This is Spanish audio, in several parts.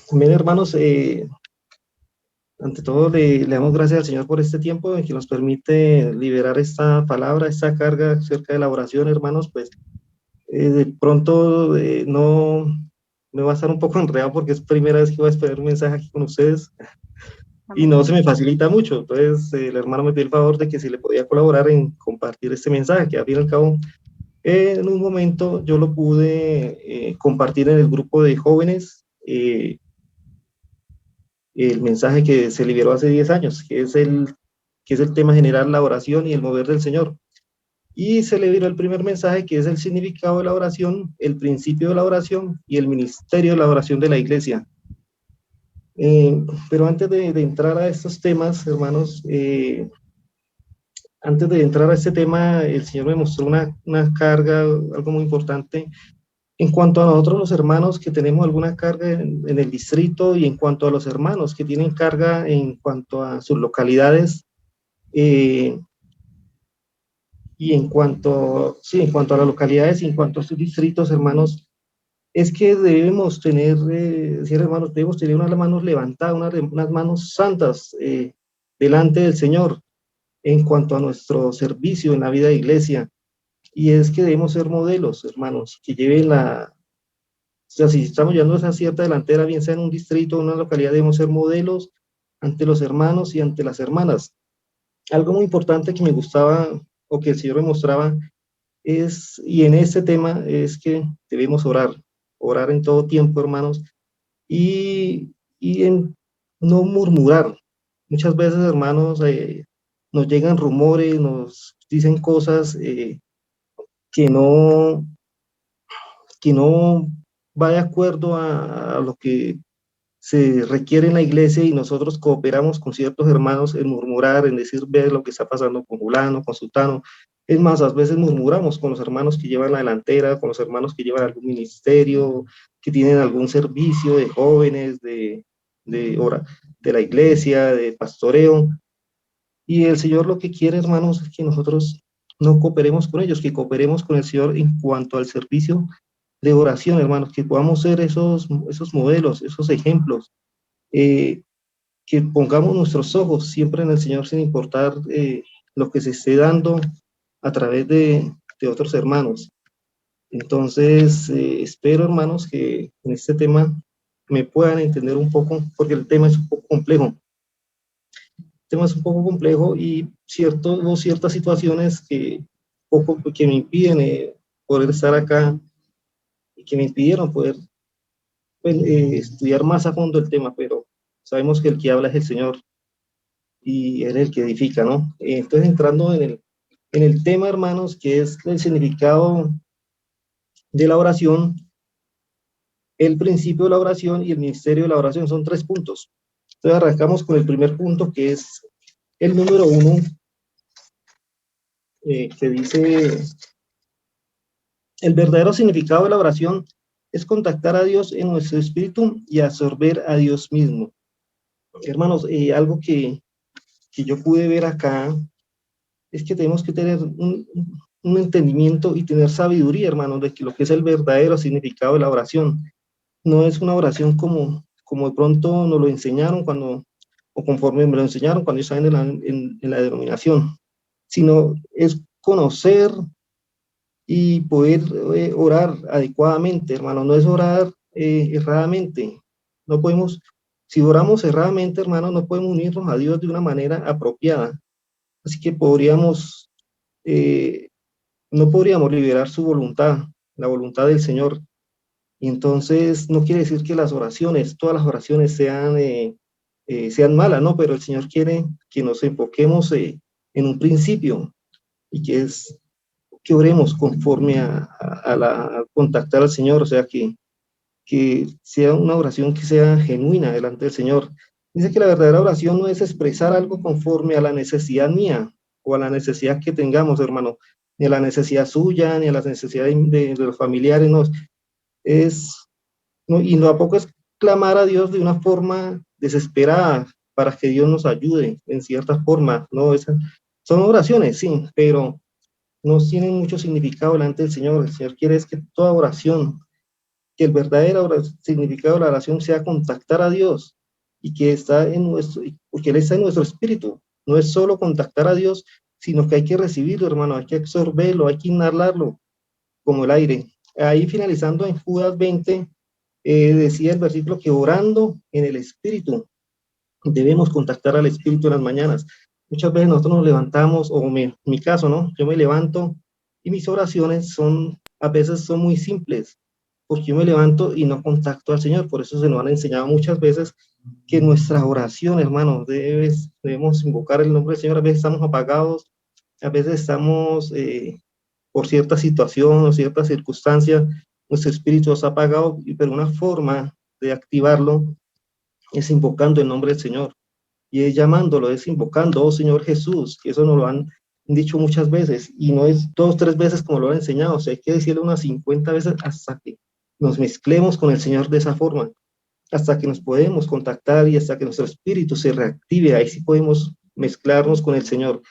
También, hermanos, ante todo le damos gracias al Señor por este tiempo en que nos permite liberar esta palabra, esta carga acerca de la oración, hermanos. Pues de pronto no me va a estar un poco enredado porque es primera vez que voy a esperar un mensaje aquí con ustedes y Amén. no se me facilita mucho. Entonces, el hermano me pidió el favor de que si le podía colaborar en compartir este mensaje, que al fin y al cabo, en un momento yo lo pude compartir en el grupo de jóvenes. El mensaje que se liberó hace 10 años, que es el tema general, la oración y el mover del Señor. Y se le dio el primer mensaje, que es el significado de la oración, el principio de la oración y el ministerio de la oración de la iglesia. Pero antes de entrar a estos temas, hermanos, antes de entrar a este tema, el Señor me mostró una carga, algo muy importante, en cuanto a nosotros los hermanos que tenemos alguna carga en el distrito y en cuanto a los hermanos que tienen carga en cuanto a sus localidades. eh, y en cuanto, sí, en cuanto a las localidades y en cuanto a sus distritos, hermanos, es que debemos tener, decir, hermanos, debemos tener unas manos levantadas, unas manos santas delante del Señor en cuanto a nuestro servicio en la vida de iglesia. Y es que debemos ser modelos, hermanos, que lleven la, o sea, si estamos llevando esa cierta delantera, bien sea en un distrito o una localidad, debemos ser modelos ante los hermanos y ante las hermanas. Algo muy importante que me gustaba o que el Señor me mostraba y en este tema es que debemos orar, orar en todo tiempo, hermanos, y en no murmurar. Muchas veces, hermanos, nos llegan rumores, nos dicen cosas que no, que no va de acuerdo a lo que se requiere en la iglesia y nosotros cooperamos con ciertos hermanos en murmurar, en decir, ve lo que está pasando con fulano, con sultano. Es más, a veces murmuramos con los hermanos que llevan la delantera, con los hermanos que llevan algún ministerio, que tienen algún servicio de jóvenes, de de la iglesia, de pastoreo. Y el Señor lo que quiere, hermanos, es que nosotros no cooperemos con ellos, que cooperemos con el Señor en cuanto al servicio de oración, hermanos, que podamos ser esos modelos, esos ejemplos, eh, que pongamos nuestros ojos siempre en el Señor sin importar lo que se esté dando a través de otros hermanos. Entonces, espero, hermanos, que en este tema me puedan entender un poco, porque el tema es un poco complejo. El tema es un poco complejo y ciertas situaciones que me impiden poder estar acá y que me impidieron poder pues, estudiar más a fondo el tema, pero sabemos que el que habla es el Señor y Él es el que edifica, ¿no? Entonces, entrando en el tema, hermanos, que es el significado de la oración, el principio de la oración y el ministerio de la oración son 3 puntos. Entonces, arrancamos con el primer punto, que es el número 1, que dice, el verdadero significado de la oración es contactar a Dios en nuestro espíritu y absorber a Dios mismo. Hermanos, algo que yo pude ver acá es que tenemos que tener un entendimiento y tener sabiduría, hermanos, de que lo que es el verdadero significado de la oración. No es una oración como de pronto nos lo enseñaron o conforme me lo enseñaron cuando yo estaba en la denominación, sino es conocer y poder orar adecuadamente, hermano, no es orar erradamente. No podemos, si oramos erradamente, hermano, no podemos unirnos a Dios de una manera apropiada. Así que eh, no podríamos liberar su voluntad, la voluntad del Señor. Y entonces no quiere decir que las oraciones, todas las oraciones sean malas, ¿no? Pero el Señor quiere que nos enfoquemos en un principio y que es que oremos conforme a contactar al Señor, o sea, que sea una oración que sea genuina delante del Señor. Dice que la verdadera oración no es expresar algo conforme a la necesidad mía o a la necesidad que tengamos, hermano, ni a la necesidad suya, ni a las necesidades de los familiares, no, es, no, y tampoco es clamar a Dios de una forma desesperada para que Dios nos ayude en cierta forma, no, son oraciones, sí, pero no tienen mucho significado delante del Señor. El Señor quiere es que toda oración que el verdadero significado de la oración sea contactar a Dios y que está en nuestro, porque Él está en nuestro espíritu. No es solo contactar a Dios, sino que hay que recibirlo, hermano, hay que absorberlo, hay que inhalarlo como el aire. Ahí finalizando en Judas 20, decía el versículo que orando en el espíritu, debemos contactar al espíritu en las mañanas. Muchas veces nosotros nos levantamos, o en mi caso, ¿no? Yo me levanto y mis oraciones son, a veces son muy simples, porque yo me levanto y no contacto al Señor. Por eso se nos han enseñado muchas veces que nuestra oración, hermanos, debemos invocar el nombre del Señor. A veces estamos apagados, a veces estamos por cierta situación o cierta circunstancia, nuestro espíritu está apagado, pero una forma de activarlo es invocando el nombre del Señor. Y es llamándolo, es invocando, oh Señor Jesús, que eso nos lo han dicho muchas veces, y no es dos, tres veces como lo han enseñado, o sea, hay que decirlo unas 50 veces hasta que nos mezclemos con el Señor de esa forma, hasta que nos podemos contactar y hasta que nuestro espíritu se reactive, ahí sí podemos mezclarnos con el Señor.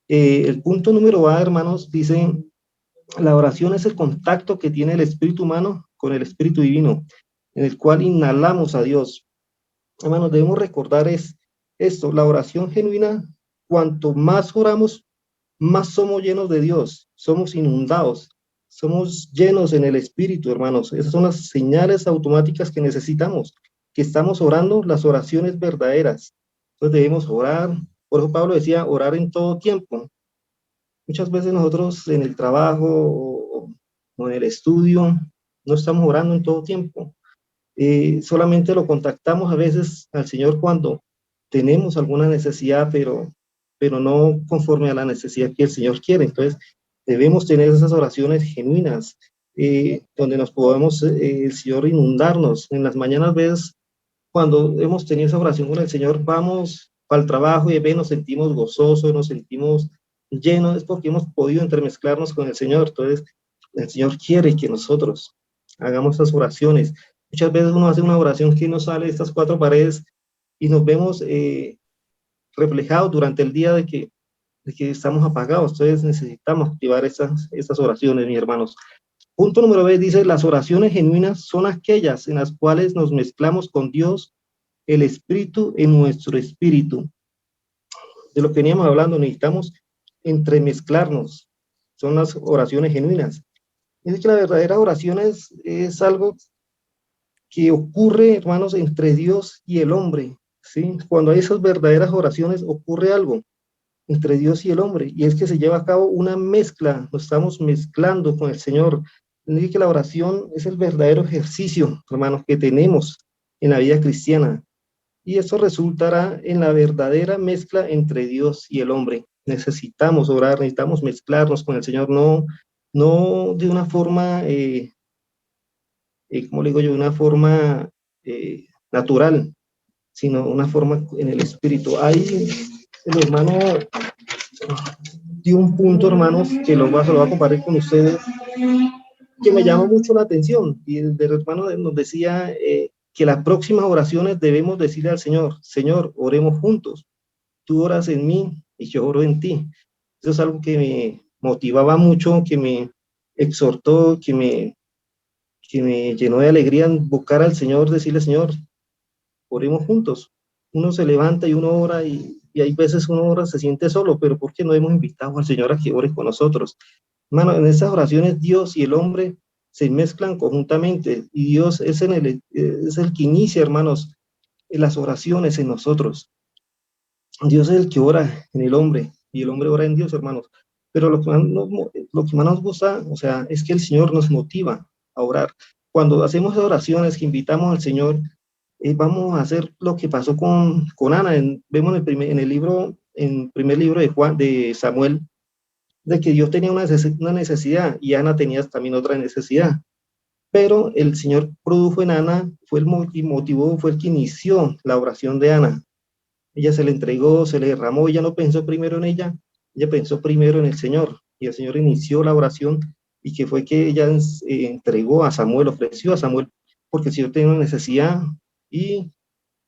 El punto número A, hermanos, dice, la oración es el contacto que tiene el espíritu humano con el espíritu divino, en el cual inhalamos a Dios. Hermanos, debemos recordar esto, la oración genuina, cuanto más oramos, más somos llenos de Dios, somos inundados, somos llenos en el Espíritu, hermanos. Esas son las señales automáticas que necesitamos, que estamos orando las oraciones verdaderas. Entonces debemos orar, por eso Pablo decía, orar en todo tiempo. Muchas veces nosotros en el trabajo o en el estudio no estamos orando en todo tiempo. Solamente lo contactamos a veces al Señor cuando tenemos alguna necesidad, pero no conforme a la necesidad que el Señor quiere. Entonces, debemos tener esas oraciones genuinas, donde nos podemos, el Señor, inundarnos. En las mañanas, ves, cuando hemos tenido esa oración con el Señor, vamos al trabajo y nos sentimos gozosos, nos sentimos llenos, es porque hemos podido entremezclarnos con el Señor. Entonces, el Señor quiere que nosotros hagamos esas oraciones. Muchas veces uno hace una oración que no sale de estas cuatro paredes y nos vemos reflejados durante el día de que estamos apagados. Entonces necesitamos activar esas oraciones, mis hermanos. Punto número B dice, las oraciones genuinas son aquellas en las cuales nos mezclamos con Dios, el Espíritu, en nuestro espíritu. De lo que veníamos hablando, necesitamos entremezclarnos. Son las oraciones genuinas. Es que la verdadera oración es algo que ocurre, hermanos, entre Dios y el hombre, ¿sí? Cuando hay esas verdaderas oraciones, ocurre algo entre Dios y el hombre, y es que se lleva a cabo una mezcla, nos estamos mezclando con el Señor. Dice que la oración es el verdadero ejercicio, hermanos, que tenemos en la vida cristiana, y eso resultará en la verdadera mezcla entre Dios y el hombre. Necesitamos orar, necesitamos mezclarnos con el Señor, no de una forma como le digo yo, de una forma natural, sino una forma en el espíritu. Ahí el hermano dio un punto, hermanos, que se lo voy a compartir con ustedes, que me llamó mucho la atención. Y el hermano nos decía que las próximas oraciones debemos decirle al Señor, Señor, oremos juntos. Tú oras en mí y yo oro en ti. Eso es algo que me motivaba mucho, que me exhortó, que me llenó de alegría buscar al Señor, decirle, Señor, oremos juntos. Uno se levanta y uno ora y hay veces uno ora, se siente solo, pero ¿por qué no hemos invitado al Señor a que ore con nosotros? Hermano, en esas oraciones Dios y el hombre se mezclan conjuntamente y Dios es el que inicia, hermanos, en las oraciones en nosotros. Dios es el que ora en el hombre y el hombre ora en Dios, hermanos. Pero lo que más nos gusta, o sea, es que el Señor nos motiva a orar. Cuando hacemos oraciones que invitamos al Señor, vamos a hacer lo que pasó con Ana. Vemos en el primer libro de Samuel, de que Dios tenía una necesidad y Ana tenía también otra necesidad. Pero el Señor produjo en Ana, fue el motivo, fue el que inició la oración de Ana. Ella se le entregó, se le derramó, ella no pensó primero en ella pensó primero en el Señor. Y el Señor inició la oración y que fue que ella entregó a Samuel, ofreció a Samuel, porque el Señor tenía una necesidad y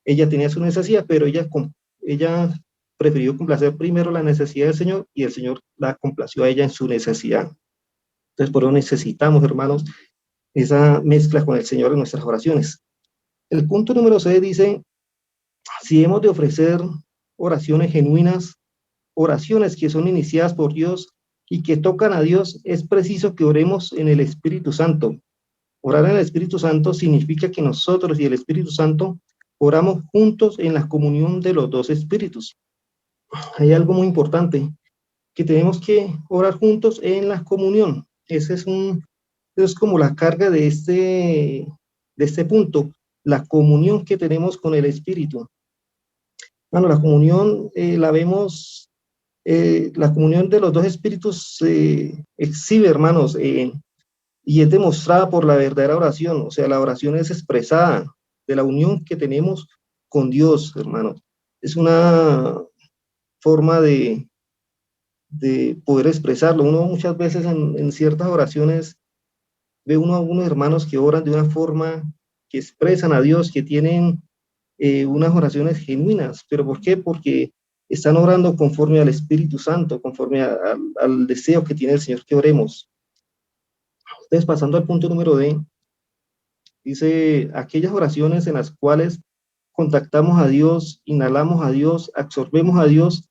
ella tenía su necesidad, pero ella prefirió complacer primero la necesidad del Señor y el Señor la complació a ella en su necesidad. Entonces, por eso necesitamos, hermanos, esa mezcla con el Señor en nuestras oraciones. El punto número 6 dice, si hemos de ofrecer oraciones genuinas, oraciones que son iniciadas por Dios y que tocan a Dios, es preciso que oremos en el Espíritu Santo. Orar en el Espíritu Santo significa que nosotros y el Espíritu Santo oramos juntos en la comunión de los dos espíritus. Hay algo muy importante, que tenemos que orar juntos en la comunión. Es como la carga de este punto, la comunión que tenemos con el Espíritu. Bueno, la comunión la vemos, la comunión de los dos espíritus se exhibe, hermanos, y es demostrada por la verdadera oración. O sea, la oración es expresada de la unión que tenemos con Dios, hermanos. Es una forma de poder expresarlo. Uno muchas veces en ciertas oraciones ve uno a unos hermanos que oran de una forma que expresan a Dios, que tienen unas oraciones genuinas. ¿Pero por qué? Porque están orando conforme al Espíritu Santo, conforme al deseo que tiene el Señor que oremos. Entonces, pasando al punto número D, dice, aquellas oraciones en las cuales contactamos a Dios, inhalamos a Dios, absorbemos a Dios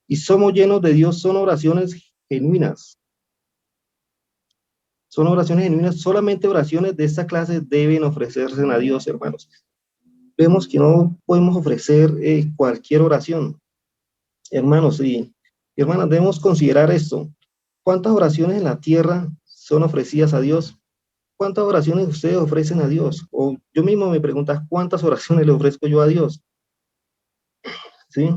y somos llenos de Dios, son oraciones genuinas. Son oraciones genuinas, solamente oraciones de esta clase deben ofrecerse a Dios, hermanos. Vemos que no podemos ofrecer cualquier oración, hermanos y hermanas, debemos considerar esto. ¿Cuántas oraciones en la tierra son ofrecidas a Dios? ¿Cuántas oraciones ustedes ofrecen a Dios? O yo mismo me pregunto, ¿cuántas oraciones le ofrezco yo a Dios? ¿Sí?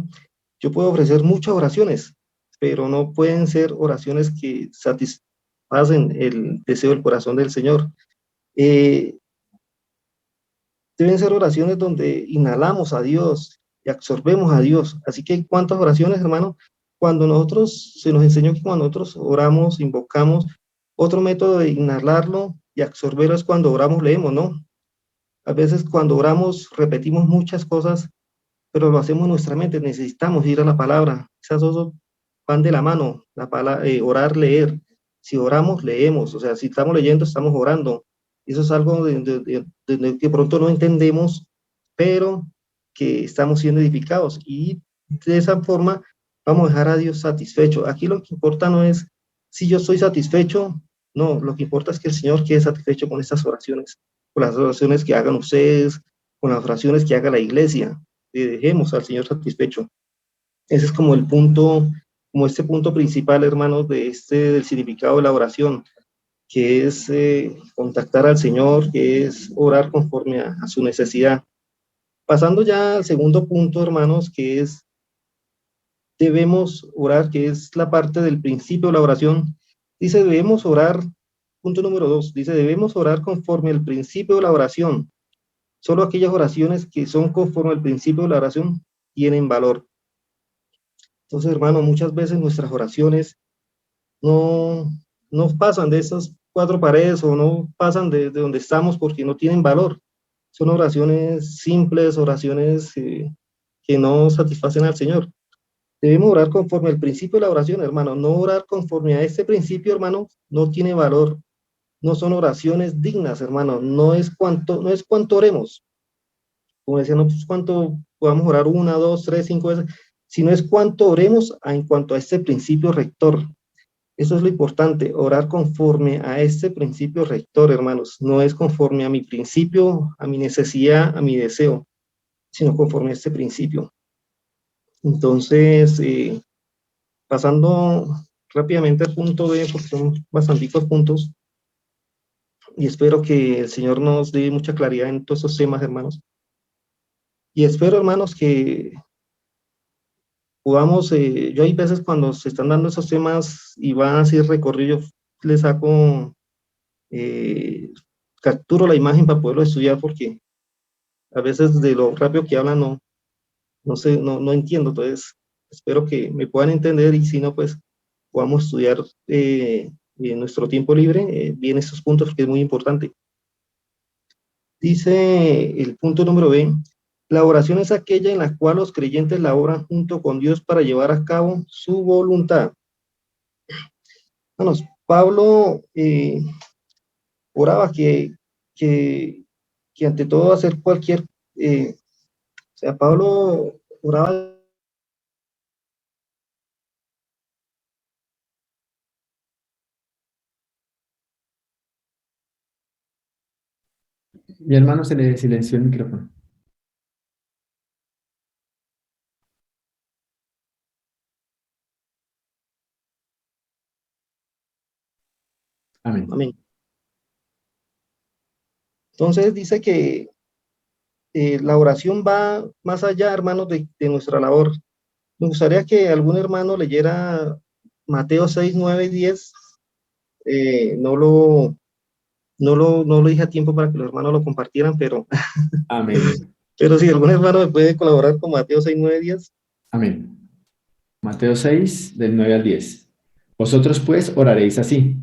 Yo puedo ofrecer muchas oraciones, pero no pueden ser oraciones que satisfacen el deseo del corazón del Señor. Eh, Deben ser oraciones donde inhalamos a Dios y absorbemos a Dios. Así que, ¿cuántas oraciones, hermano? Cuando nosotros, se nos enseñó que cuando nosotros oramos, invocamos, otro método de inhalarlo y absorberlo es cuando oramos, leemos, ¿no? A veces cuando oramos repetimos muchas cosas, pero lo hacemos en nuestra mente, necesitamos ir a la palabra. Esas dos van de la mano, orar, leer. Si oramos, leemos, o sea, si estamos leyendo, estamos orando. Eso es algo de que pronto no entendemos, pero que estamos siendo edificados. Y de esa forma vamos a dejar a Dios satisfecho. Aquí lo que importa no es si yo estoy satisfecho, no, lo que importa es que el Señor quede satisfecho con estas oraciones, con las oraciones que hagan ustedes, con las oraciones que haga la iglesia. Dejemos al Señor satisfecho. Ese es como el punto, como este punto principal, hermanos, del significado de la oración, que es contactar al Señor, que es orar conforme a su necesidad. Pasando ya al segundo punto, hermanos, que es debemos orar, que es la parte del principio de la oración. Dice, debemos orar, punto número 2, dice, debemos orar conforme al principio de la oración. Solo aquellas oraciones que son conforme al principio de la oración tienen valor. Entonces, hermano, muchas veces nuestras oraciones no, no pasan de esas cuatro paredes o no pasan de donde estamos porque no tienen valor. Son oraciones simples, oraciones que no satisfacen al Señor. Debemos orar conforme al principio de la oración, hermano. No orar conforme a este principio, hermano, no tiene valor. No son oraciones dignas, hermano. No es cuánto oremos. Como decía, no es cuánto podamos orar una, dos, tres, cinco veces, sino es cuánto oremos en cuanto a este principio rector. Eso es lo importante, orar conforme a este principio rector, hermanos. No es conforme a mi principio, a mi necesidad, a mi deseo, sino conforme a este principio. Entonces, pasando rápidamente al punto B, porque son bastanticos puntos, y espero que el Señor nos dé mucha claridad en todos estos temas, hermanos. Y espero, hermanos, que podamos, yo hay veces cuando se están dando esos temas y van así recorrido, yo les saco, eh, capturo la imagen para poderlo estudiar porque a veces de lo rápido que hablan no sé, no entiendo, entonces espero que me puedan entender y si no, pues podamos estudiar en nuestro tiempo libre bien estos puntos porque es muy importante. Dice el punto número B, la oración es aquella en la cual los creyentes la oran junto con Dios para llevar a cabo su voluntad. Bueno, Pablo oraba que que, que ante todo hacer cualquier, o sea, Pablo oraba. Mi hermano se le silenció el micrófono. Amén. Amén. Entonces dice que la oración va más allá, hermanos, de nuestra labor. Me gustaría que algún hermano leyera Mateo 6 9 y 10. No lo, no lo dije a tiempo para que los hermanos lo compartieran, Amén. pero si algún hermano me puede colaborar con Mateo 6 9 10. Amén. Mateo 6 del 9 al 10. Vosotros pues oraréis así.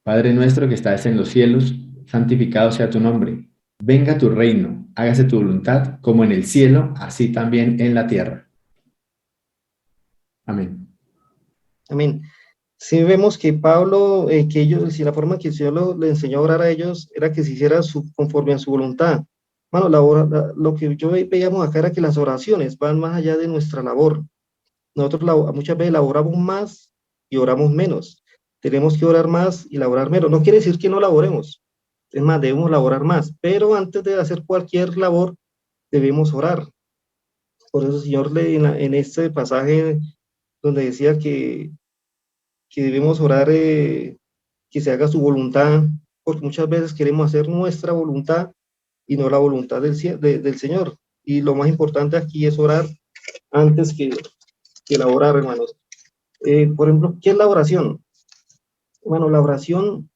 Padre nuestro que estás en los cielos, santificado sea tu nombre. Venga tu reino, hágase tu voluntad, como en el cielo, así también en la tierra. Amén. Amén. Si vemos que Pablo, que ellos, si la forma que el Señor le enseñó a orar a ellos era que se hiciera conforme a su voluntad. Bueno, lo que yo veíamos acá era que las oraciones van más allá de nuestra labor. Nosotros muchas veces laboramos más y oramos menos. Tenemos que orar más y laborar menos. No quiere decir que no laboremos. Es más, debemos laborar más. Pero antes de hacer cualquier labor, debemos orar. Por eso el Señor en este pasaje donde decía que debemos orar, que se haga su voluntad, porque muchas veces queremos hacer nuestra voluntad y no la voluntad del Señor. Y lo más importante aquí es orar antes que la orar, hermanos. Por ejemplo, ¿qué es la oración? Bueno, la oración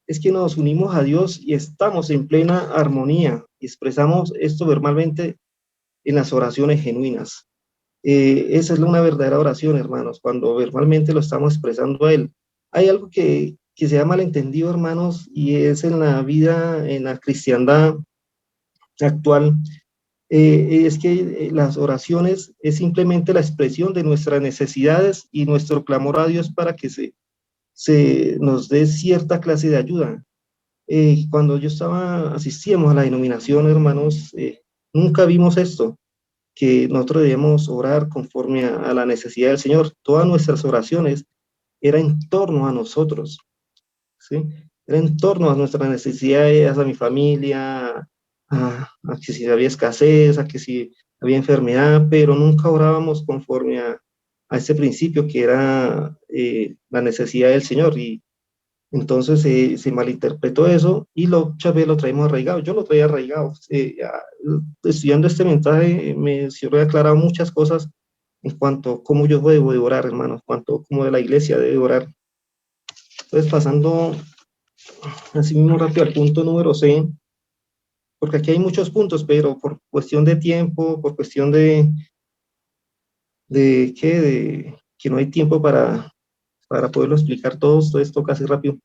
es que nos unimos a Dios y estamos en plena armonía y expresamos esto verbalmente en las oraciones genuinas. Esa es una verdadera oración, hermanos, cuando verbalmente lo estamos expresando a Él. Hay algo que se ha malentendido, hermanos, y es en la vida, en la cristiandad actual, es que las oraciones es simplemente la expresión de nuestras necesidades y nuestro clamor a Dios para que se nos dé cierta clase de ayuda. Cuando yo asistíamos a la denominación, hermanos, nunca vimos esto, que nosotros debemos orar conforme a la necesidad del Señor. Todas nuestras oraciones eran en torno a nosotros, ¿sí? Era en torno a nuestras necesidades, a mi familia, a que si había escasez, a que si había enfermedad, pero nunca orábamos conforme a ese principio que era la necesidad del Señor. Y entonces se malinterpretó eso y muchas veces lo traemos arraigado. Yo lo traía arraigado. Estudiando este mensaje me sirve aclarar muchas cosas en cuanto a cómo yo debo de orar, hermanos, cuanto cómo de la iglesia debe orar. Entonces, pasando así mismo rápido al punto número C, porque aquí hay muchos puntos, pero por cuestión de tiempo, por cuestión de que no hay tiempo para poderlo explicar todo esto casi rápido.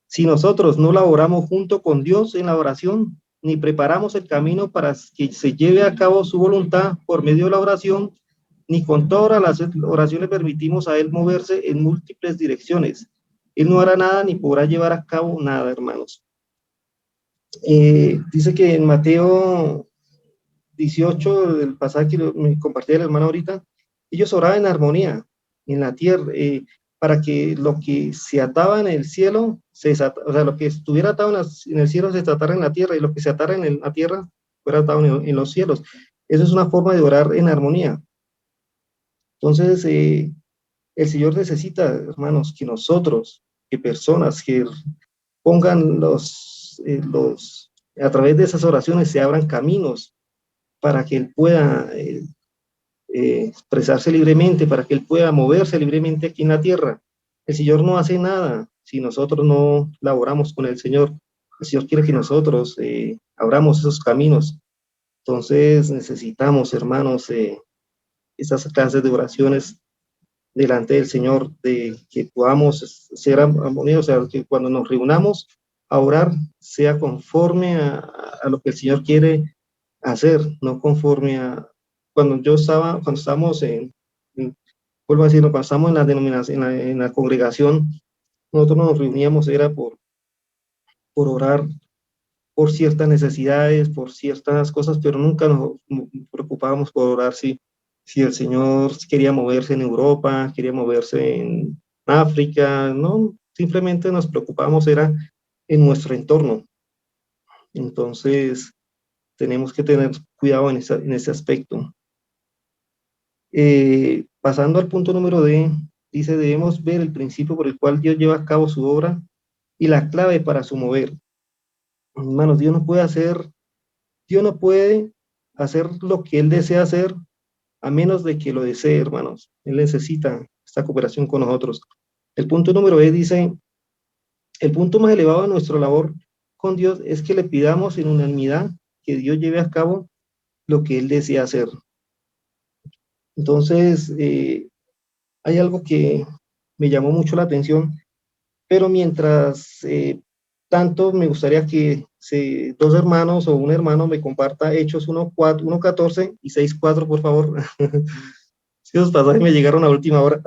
Si nosotros no laboramos junto con Dios en la oración, ni preparamos el camino para que se lleve a cabo su voluntad por medio de la oración, ni con todas las oraciones permitimos a Él moverse en múltiples direcciones. Él no hará nada ni podrá llevar a cabo nada, hermanos. Dice que en Mateo 18, el pasaje que me compartía el hermano ahorita, ellos oraban en armonía en la tierra, para que lo que se ataba en el cielo, o sea, lo que estuviera atado en el cielo se tratara en la tierra, y lo que se atara en la tierra fuera atado en los cielos. Eso es una forma de orar en armonía. Entonces, el Señor necesita, hermanos, que nosotros, que personas que pongan a través de esas oraciones se abran caminos para que Él pueda expresarse libremente, para que Él pueda moverse libremente aquí en la tierra. El Señor no hace nada si nosotros no laboramos con el Señor. El Señor quiere que nosotros abramos esos caminos. Entonces necesitamos, hermanos, esas clases de oraciones delante del Señor, de que podamos ser armoniosos, o sea, que cuando nos reunamos a orar sea conforme a lo que el Señor quiere hacer, no conforme a cuando estábamos vuelvo a decirlo, cuando estábamos en la denominación, en la congregación, nosotros nos reuníamos, era por orar por ciertas necesidades, por ciertas cosas, pero nunca nos preocupábamos por orar si el Señor quería moverse en Europa, quería moverse en África, no, simplemente nos preocupábamos era en nuestro entorno. Entonces, tenemos que tener cuidado en ese aspecto. Pasando al punto número D, dice, debemos ver el principio por el cual Dios lleva a cabo su obra y la clave para su mover. Hermanos, Dios no puede hacer lo que Él desea hacer a menos de que lo desee, hermanos. Él necesita esta cooperación con nosotros. El punto número E dice, el punto más elevado de nuestra labor con Dios es que le pidamos en unanimidad que Dios lleve a cabo lo que Él desea hacer. Entonces, hay algo que me llamó mucho la atención, pero mientras tanto me gustaría que dos hermanos o un hermano me comparta Hechos 1:14 y 6:4, por favor. Si esos pasajes me llegaron a última hora.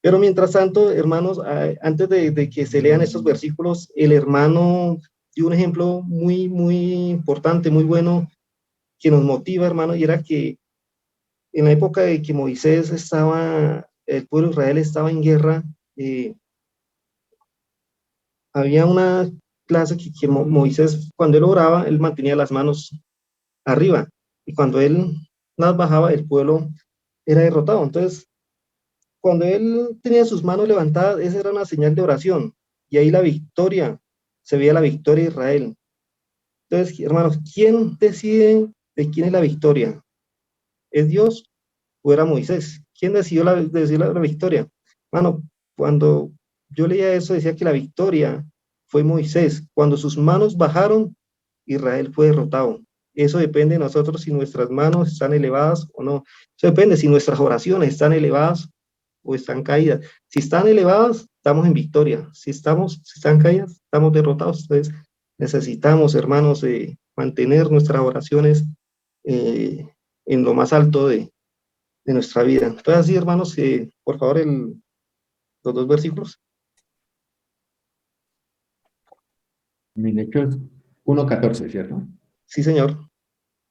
Pero mientras tanto, hermanos, antes de que se lean estos versículos, el hermano dio un ejemplo muy, muy importante, muy bueno, que nos motiva, hermano, y era que en la época de que Moisés el pueblo de Israel estaba en guerra, había una clase que Moisés, cuando él oraba, él mantenía las manos arriba, y cuando él las bajaba, el pueblo era derrotado. Entonces, cuando él tenía sus manos levantadas, esa era una señal de oración, y ahí se veía la victoria de Israel. Entonces, hermanos, ¿quién decide de quién es la victoria? ¿Es Dios o era Moisés? ¿Quién decidió la victoria? Hermano, cuando yo leía eso, decía que la victoria fue Moisés. Cuando sus manos bajaron, Israel fue derrotado. Eso depende de nosotros si nuestras manos están elevadas o no. Eso depende si nuestras oraciones están elevadas o están caídas. Si están elevadas, estamos en victoria. Si están caídas, estamos derrotados. Entonces, necesitamos, hermanos, mantener nuestras oraciones eh, en lo más alto de nuestra vida. Entonces, así, hermanos, por favor, los dos versículos. En Hechos 1:14, ¿cierto? Sí, señor.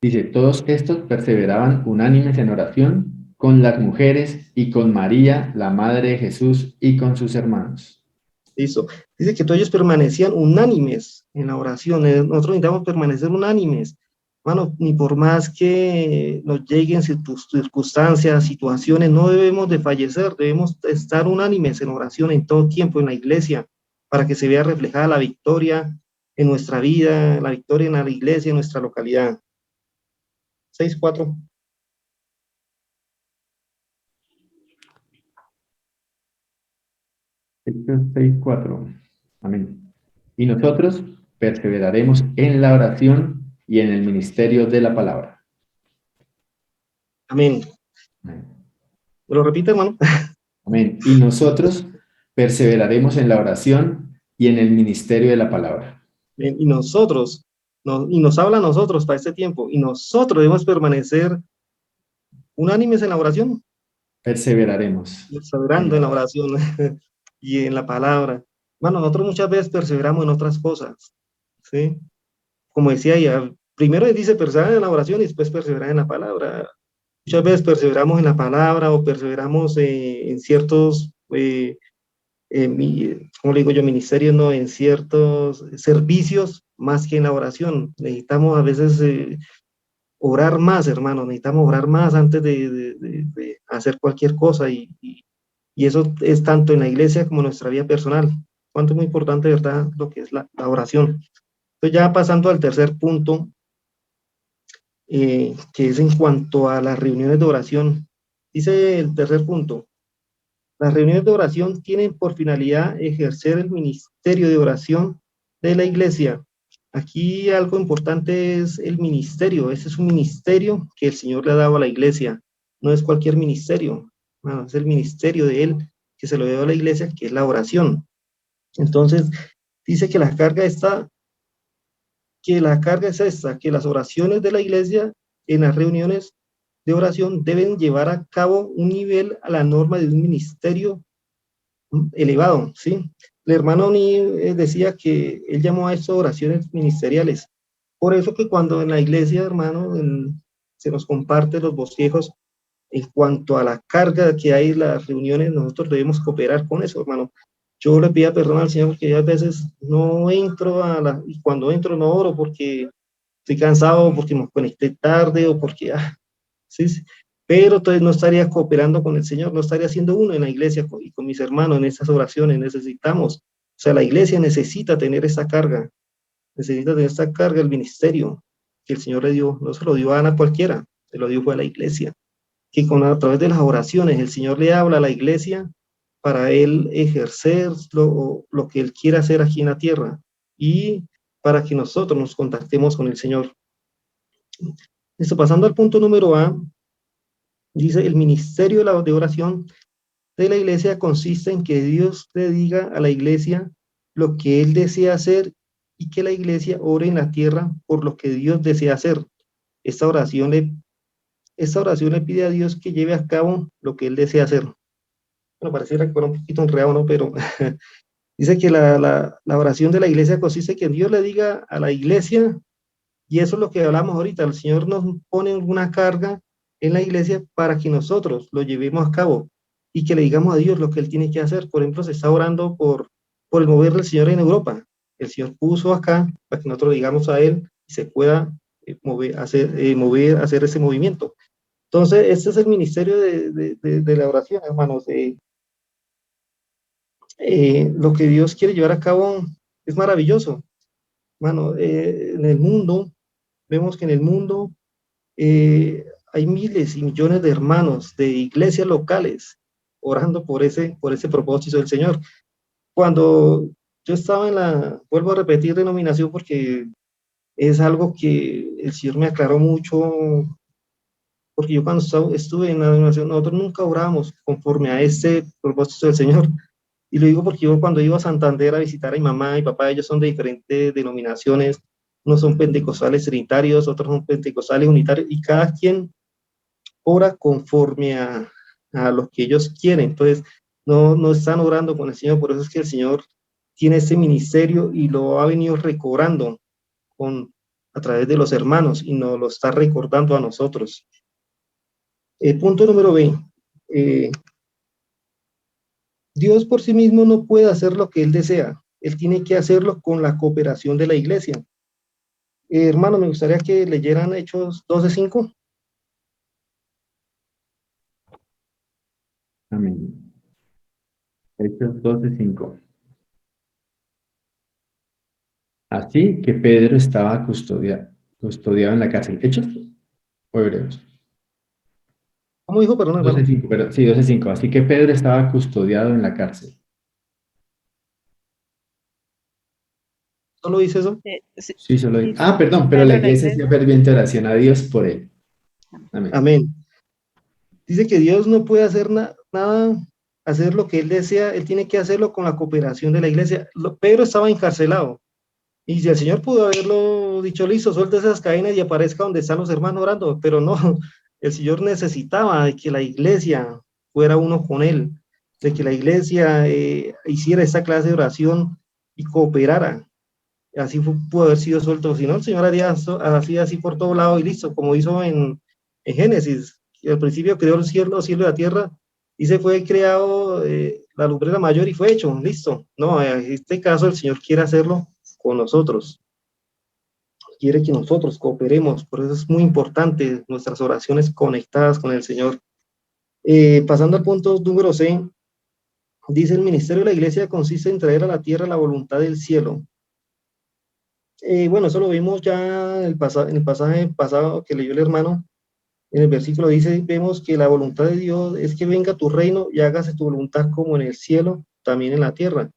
Dice, todos estos perseveraban unánimes en oración con las mujeres y con María, la madre de Jesús, y con sus hermanos. Listo. Dice que todos ellos permanecían unánimes en la oración. Nosotros necesitamos permanecer unánimes. Hermano, ni por más que nos lleguen circunstancias, situaciones, no debemos de fallecer, debemos estar unánimes en oración en todo tiempo en la iglesia, para que se vea reflejada la victoria en nuestra vida, la victoria en la iglesia, en nuestra localidad. 6:4. Hechos 6:4. Amén. Y nosotros perseveraremos en la oración y en el ministerio de la palabra. Amén. Amén. ¿Me lo repite, hermano? Amén. Y nosotros perseveraremos en la oración y en el ministerio de la palabra. Y nosotros, y nos habla a nosotros para este tiempo, y nosotros debemos permanecer unánimes en la oración, Perseveraremos. perseverando en la oración y en la palabra. Bueno, nosotros muchas veces perseveramos en otras cosas, ¿sí? Como decía ella, primero dice perseverar en la oración y después perseverar en la palabra. Muchas veces perseveramos en la palabra o perseveramos en ciertos, ¿cómo le digo yo? Ministerios, no, en ciertos servicios más que en la oración. Necesitamos a veces orar más, hermano, necesitamos orar más antes de hacer cualquier cosa y eso es tanto en la iglesia como en nuestra vida personal. Cuánto es muy importante, ¿verdad? Lo que es la oración. Entonces ya pasando al tercer punto, que es en cuanto a las reuniones de oración. Dice el tercer punto, las reuniones de oración tienen por finalidad ejercer el ministerio de oración de la iglesia. Aquí algo importante es el ministerio. Ese es un ministerio que el Señor le ha dado a la iglesia. No es cualquier ministerio, no, es el ministerio de Él que se lo dio a la iglesia, que es la oración. Entonces, dice que la carga es esta, que las oraciones de la iglesia en las reuniones de oración deben llevar a cabo un nivel a la norma de un ministerio elevado, ¿sí? El hermano Ni decía que él llamó a estas oraciones ministeriales. Por eso que cuando en la iglesia, hermano, se nos comparte los bosquejos en cuanto a la carga que hay en las reuniones, nosotros debemos cooperar con eso, hermano. Yo le pido perdón al Señor porque a veces no entro y cuando entro no oro porque estoy cansado, porque me conecté tarde o porque, sí, sí. Pero entonces no estaría cooperando con el Señor, no estaría siendo uno en la iglesia y con mis hermanos en esas oraciones. Necesitamos, o sea, la iglesia necesita tener esa carga, necesita tener esa carga, el ministerio que el Señor le dio, no se lo dio a Ana cualquiera, se lo dio fue a la iglesia, que a través de las oraciones el Señor le habla a la iglesia para él ejercer lo que él quiere hacer aquí en la tierra y para que nosotros nos contactemos con el Señor. Esto, pasando al punto número A, dice, el ministerio de oración de la iglesia consiste en que Dios le diga a la iglesia lo que él desea hacer y que la iglesia ore en la tierra por lo que Dios desea hacer. Esta oración le, esta oración le pide a Dios que lleve a cabo lo que él desea hacer. Bueno, pareciera que fuera un poquito enredado, ¿no? Pero dice que la oración de la iglesia consiste en que Dios le diga a la iglesia, y eso es lo que hablamos ahorita, el Señor nos pone una carga en la iglesia para que nosotros lo llevemos a cabo y que le digamos a Dios lo que Él tiene que hacer. Por ejemplo, se está orando por el mover del Señor en Europa. El Señor puso acá para que nosotros le digamos a Él y se pueda hacer ese movimiento. Entonces, este es el ministerio de la oración, hermanos. Lo que Dios quiere llevar a cabo es maravilloso. Hermano, en el mundo, vemos que en el mundo hay miles y millones de hermanos de iglesias locales orando por ese propósito del Señor. Cuando yo estaba vuelvo a repetir denominación porque es algo que el Señor me aclaró mucho, porque yo cuando estuve en la denominación, nosotros nunca orábamos conforme a ese propósito del Señor. Y lo digo porque yo cuando iba a Santander a visitar a mi mamá y papá, ellos son de diferentes denominaciones, unos son pentecostales trinitarios, otros son pentecostales unitarios, y cada quien ora conforme a lo que ellos quieren. Entonces, no están orando con el Señor, por eso es que el Señor tiene ese ministerio y lo ha venido recobrando a través de los hermanos y nos lo está recordando a nosotros. Punto número B. Dios por sí mismo no puede hacer lo que Él desea. Él tiene que hacerlo con la cooperación de la iglesia. Hermano, me gustaría que leyeran Hechos 12:5. Amén. Hechos 12:5. Así que Pedro estaba custodiado en la cárcel. ¿Hechos o Hebreos? ¿Cómo dijo? Perdón, hermano. 12:5, pero sí, 12:5. Así que Pedro estaba custodiado en la cárcel. ¿Solo dice eso? Sí, Sí, solo. sí, Perdón, pero la Pedro en la iglesia hacía iglesia. ferviente oración a Dios por él. Amén. Amén. Dice que Dios no puede hacer nada, hacer lo que Él desea, Él tiene que hacerlo con la cooperación de la iglesia. Pedro estaba encarcelado. Y si el Señor pudo haberlo dicho, listo, suelta esas cadenas y aparezca donde están los hermanos orando, pero no, el Señor necesitaba de que la iglesia fuera uno con Él, de que la iglesia hiciera esta clase de oración y cooperara. Así pudo haber sido suelto, si no, el Señor haría así por todo lado y listo, como hizo en Génesis, que al principio creó el cielo y la tierra, y se fue creado la lumbrera mayor y fue hecho, listo. No, en este caso el Señor quiere hacerlo con nosotros, quiere que nosotros cooperemos, por eso es muy importante nuestras oraciones conectadas con el Señor. Pasando al punto número C, dice el ministerio de la iglesia consiste en traer a la tierra la voluntad del cielo. Bueno, eso lo vimos ya en el pasaje pasado que leyó el hermano. En el versículo dice, vemos que la voluntad de Dios es que venga tu reino y hágase tu voluntad como en el cielo, también en la tierra.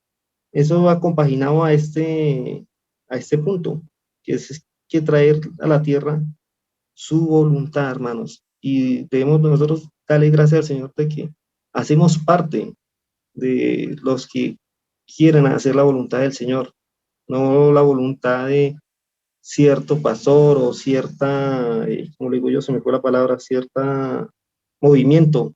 Eso va compaginado a este punto, que es que traer a la tierra su voluntad, hermanos. Y debemos nosotros darle gracias al Señor de que hacemos parte de los que quieren hacer la voluntad del Señor, no la voluntad de cierto pastor o cierta, como le digo yo, se me fue la palabra, cierta movimiento,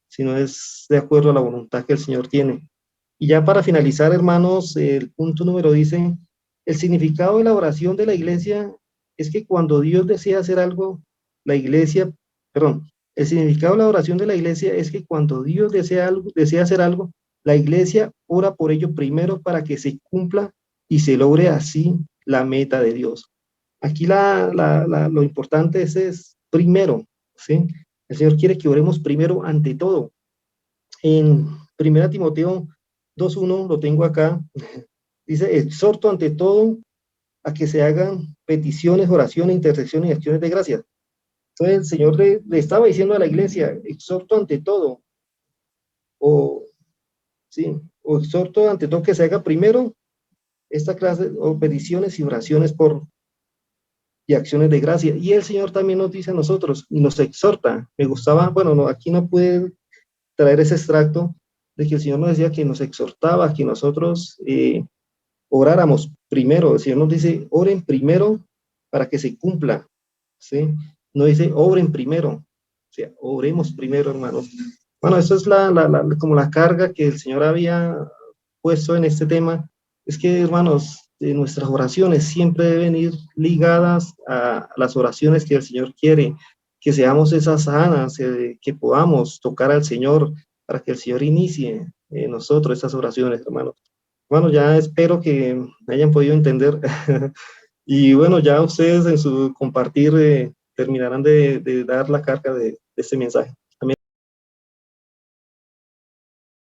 sino es de acuerdo a la voluntad que el Señor tiene. Y ya para finalizar, hermanos, el punto número dice, el significado de la oración de la iglesia es que cuando Dios desea hacer algo, la iglesia, perdón, el significado de la oración de la iglesia es que cuando Dios desea hacer algo, la iglesia ora por ello primero para que se cumpla y se logre así la meta de Dios. Aquí lo importante es primero, ¿sí? El Señor quiere que oremos primero ante todo. En 1 Timoteo 2:1, lo tengo acá, dice, exhorto ante todo a que se hagan peticiones, oraciones, intersecciones y acciones de gracia. Entonces el Señor le estaba diciendo a la iglesia, exhorto ante todo, o, sí, o exhorto ante todo que se haga primero esta clase, o peticiones y oraciones y acciones de gracia. Y el Señor también nos dice a nosotros, y nos exhorta. Me gustaba, bueno, no, aquí no pude traer ese extracto de que el Señor nos decía que nos exhortaba, que nosotros oráramos primero. El Señor nos dice, oren primero para que se cumpla, ¿sí? No dice, obren primero, o sea, oremos primero, hermanos. Bueno, eso es como la carga que el Señor había puesto en este tema, es que, hermanos, nuestras oraciones siempre deben ir ligadas a las oraciones que el Señor quiere, que seamos esas sanas, que podamos tocar al Señor para que el Señor inicie nosotros esas oraciones, hermanos. Bueno, ya espero que me hayan podido entender. Y bueno, ya ustedes en su compartir terminarán de dar la carga de este mensaje.